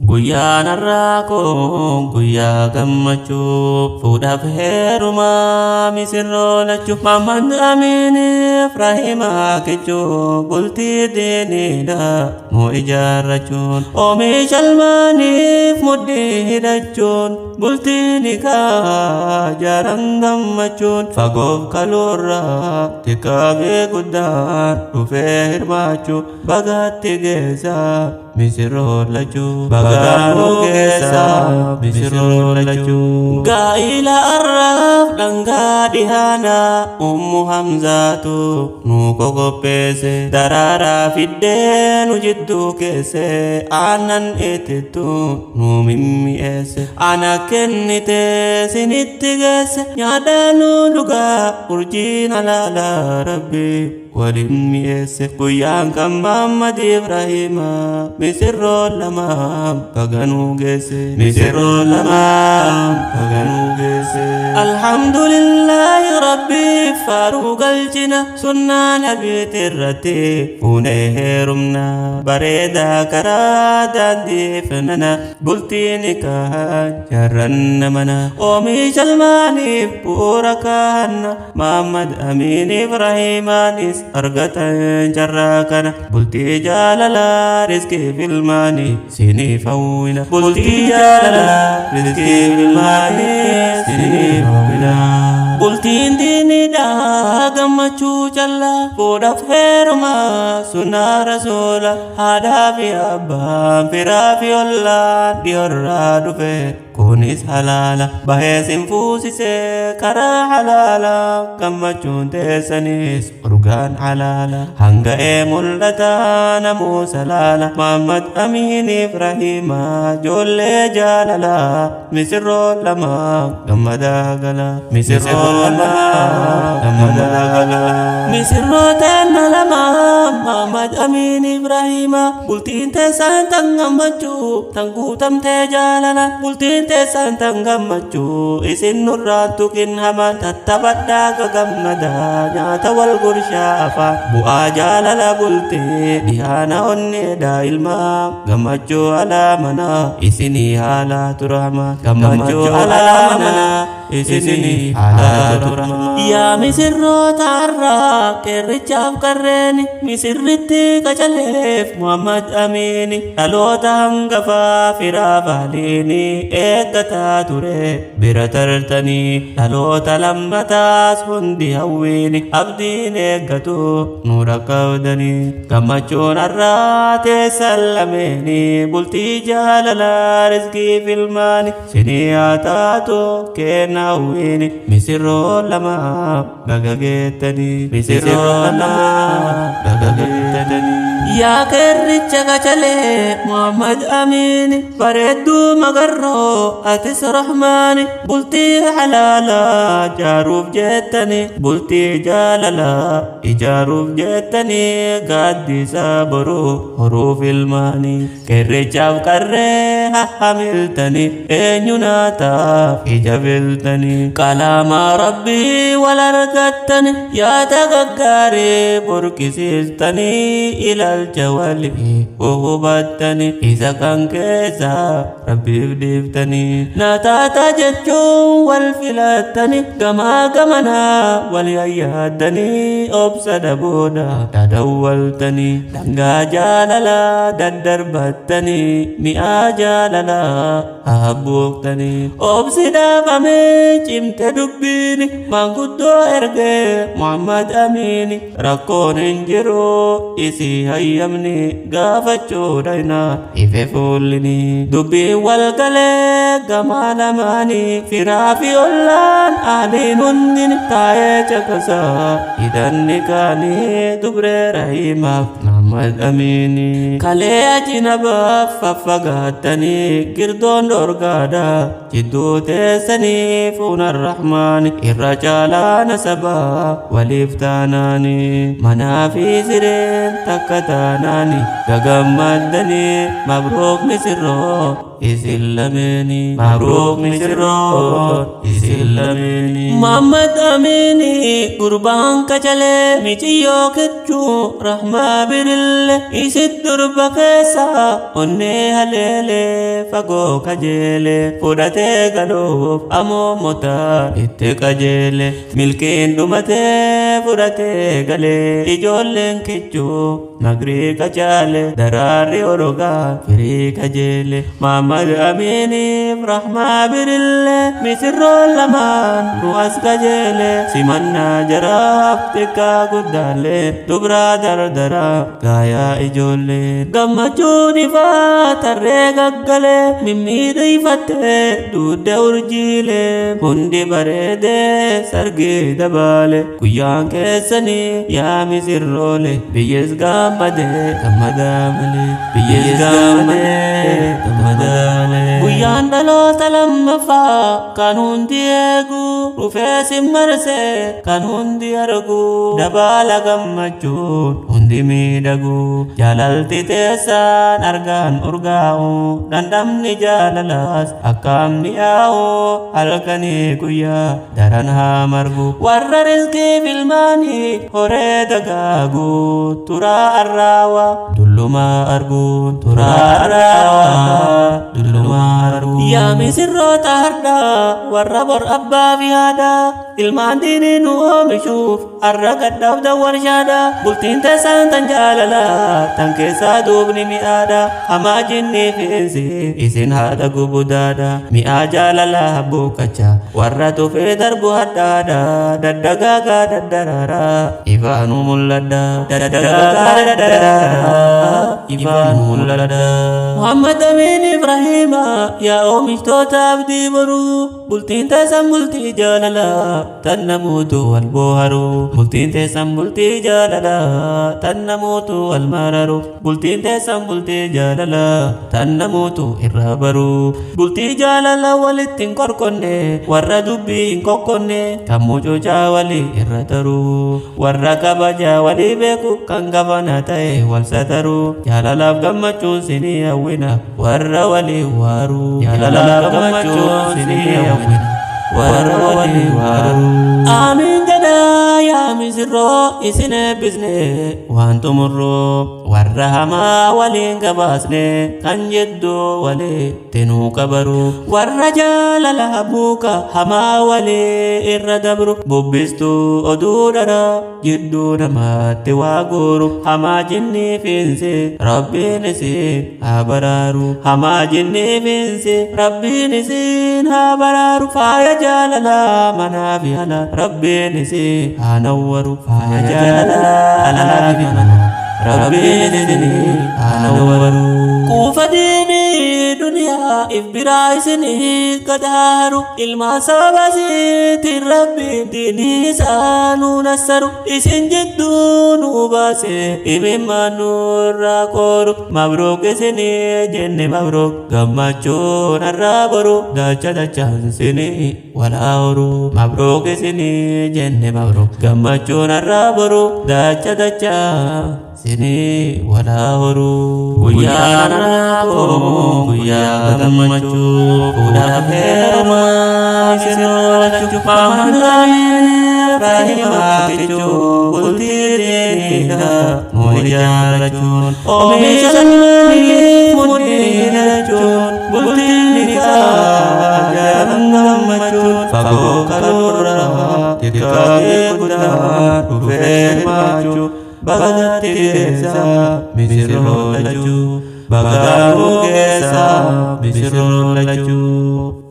Guyyaan har'aa koo guyyaa gammachuu fuudhaaf heerumaa misirroo lachuu Maamad Amiiniif Rahimaa kichuu bultii diiniidha moo ijaarrachuun oomisha ilmaaniif mudhii hidhachuun bultii nikaa jaaran gammachuun fagoof kaluurraa xiqqaabee guddaan dhufee hirmaachuu bagaatti geessaa misirroo lachuu bagaanuu geessaa misirroo lachuu gaa'ila arraaf dhangaa dhihaanaa ummu hamzaatu nu qopheesse daraaraa fiddee nu jidduu keesse aannan itittu nu mimmi'eesse ana kennite sinitti geesse nyaadhaanuu dhugaa urjiin halaalaa rabbii waliin mi'eesse guyyaan kan Maamad Ibraahimaa misirroo lamaan baganuu geesse misirroo lamaan baganuu geesse alhamdulillahi rabbii faaruu galchina sunnaa nabiitti irratti fuunee heerumna bareedaa karaa daandii fenana bultii nikaa jaarranna mana oomisha ilmaaniif bu'uura kaanna Maamad Amiin Ibraahimaanis argatan jarraa kana bultii jaalalaa rizqii filmaanii siniif hawwina bultii jaalalaa rizqii filmaanii siniif hawwina bultiin diinidhaa gammachuu callaa fuudhaaf heerumaa sunnaa rasuula haadhaa fi abbaan firaa fi ollaan dhiyorraa dhufe kunis halaala bahee sin fuusisee karaa halaala gammachuun teessanis urgaan halaala hanga'ee mul'ataa namuu salaala Maamad Amiin Ibraahimaa ijoollee jaalalaa misirroo lamaa gammadaa gala misirroo lamaa gammadaa gala misirroo teenna lamaa Maamad Amiin Ibraahimaa bultiin teessan tan gammachuu tan guutamtee jaalala bultiin teessan tan gammachuu isin nurraan tuqin hamaan tattabadhaa gagammadaa nyaata wal gurshaa afaan bu'aa jaalala bultee dhihaana onneedhaa ilmaa gammachuu alaa manaa isinii haalaa turama gammachuu alaa manaa isinii haalaa turama yaa misirroota har'aa qeerrichaaf qarreeni misirritti qacaleef Maamad Amiin dhaloota hangafaa firaa baaliini eeggataa ture bira tartanii dhaloota lammataas hundi hawwiini abdiin eeggatu nuura qabdanii gammachuun har'aa teessan lameeni bultii jaalalaa rizqii filmaani sinii haa taatu kenna hawwiini misirroo lamaa bagageettanii misirroo lamaa bagageettanii yaa qeerricha qacalee Maamad Amiin bareedduu magarroo atis rahmaani bultii halaalaa ijaaruuf jettanii bultii jaalalaa ijaaruuf jettanii gaaddisaa boruu horuuf ilmaanii qeerrichaaf qarree hamiltanii eenyu naataaf ija biltanii qalaamaa rabbii wal argattani yaada gaggaarii burqisiistanii ilaalcha walii hubattanii isa kan keessaa rabbiif dhiiftanii naataata jechuun wal filattanii gamaa gamanaa wal yayyaaddanii obsa dhabuudha dadawwaltanii dhangaa jaalalaa daddarbattanii mi'aa jaalalaa habbuuqtanii obsi dhaabamee cimte dubbiini maanguddoo ergee Maamad Amiin rakkoon hin jiru isii hayyamni gaafachuudha ife fuullini dubbiin walgalee gamaa lamaanii firaa fi ollaan aaliin hundini taa'ee caqasaa hidhanni kaanii dubree Rahimaaf Maamad Amiin kalee ajinabaaf faffagaattanii girdoon dhorgaadha jidduu teessanii fuuna Rahmaan irra caalaa nasabaa waliif taanaanii manaa fi sireen takka taanaanii gagammaddanii mabruuq misirroo isillameni mabruuq misirroo isillameni Maamad Amiin gurbaan qacalee michiyyoo kichuu rahmaa biril bilille isit durba keessa onnee haleelee fagoo kajeele fudhatee galuuf amoomotaa itti qajeele milkiin dhumatee fudhatee galee ijoolleen kichuu nagrii qacaale daraarri orogaa firii kajeele Muhammad Aminiif rahmaa birille misirroon lamaan nu as kajeele simannaa jaraaf xiqqaa guddaalee dubraa dardaraa gaayaa ijoollee gammachuun ifaa tarree gaggalee mimmiidhiifattee duudde urjiilee hundi bareedee sargii dabaale guyyaan keessanii yaa misirroole biyyees gammadee gammadaa malee biyyees gammadee gammadaa malee guyyaan dhaloota lammaffaa kan hundi eegu dhufee simmarsee kan hundi argu dabaala gammachuun hundi miidhagu jaalalti teessaan argaan urgaa'u dhandhamni jaalalaas akkaan mi'aawu halkanii guyyaa daran haa margu warra rizqii filmaanii horee dagaagu turaa arraawa dullumaa arguun turaa arraawa dullumaa arguun yaa misirroota hardaa warra bor abbaa fi haadhaa ilmaan diinii nu oomishuuf har'a gaddaafda warshaadha bultiin teessaan tan jaalalaa tan keessaa duubni mi'aadha hamaa jinnii fiinsi isin haadha gubudaadha mi'aa jaalalaa buukacha warra tufee darbu haddaadha daddagaagaa daddararaa ifaanuu mul'adha daddagaagaa daddararaa ifaanuu mul'adha Muhammad Amin Ibrahima yaa oomishtoota abdii boruu bultiin teessan bultii jaalalaa tan namuutu wal booharu bultiin teessan bultii jaalalaa tan namuutu wal mararu bultiin teessan bultii jaalalaa tan namuutu irraa baru bultii jaalalaa walitti hin korkonne warra dubbii hin kokkonne kan mucucaa walii irra taru warra kabajaa walii beeku kan gafana ta'e wal sataru jaalalaaf gammachuun sinii hawwina warra walii waaru jaalalaaf gammachuun sinii hawwina warra walii waaru Amin jedhaa yaa misirroo isin eebbisne waan xumurroo warra hamaa waliin gabaasne kan jedduu walii tenuu qabaru warra jaalala buuka hamaa walii irra dabru bubbistuu oduu dhara jidduu namaatti waa gooru hamaa jinnii fiinse rabbiin isin haa baraaru hamaa jinnii fiinse rabbiin isin haa baraaru faaya jaalalaa manaa fi ala rabbiin isin haa nawwaru faaya jaalalaa alaa fi mana rabbiin isin haa nawwaru kuufa diinii duniyaa if biraa isinii gadaaru ilmaan sabasiitiin rabbiin diinii isaa nu nassaru isin jidduu nu baase imimmaan nurraa kooru mabruuk isinii jenne mabruuk gammachuun har'aa boru dacha dachaan sinii walaa horu mabruuk isinii jenne mabruuk gammachuun har'aa boru dacha dachaan sinii walaa horu guyyaan har'aa koo guyyaa gammachuu fuudhaaf heerumaa isin oolachuu Muhammad Amin Ibrahima kichuu bultii diiniidha moo'i jaalachuun oomisha sanyii mudhii dhalachuun bultii nikaa jaalan gammachuun fagoo karoorraa xiqqaatee guddaan dhufee hirmaachuu bagatti keessa misirroo lachuu bagaaruu keessa misirroo lachuu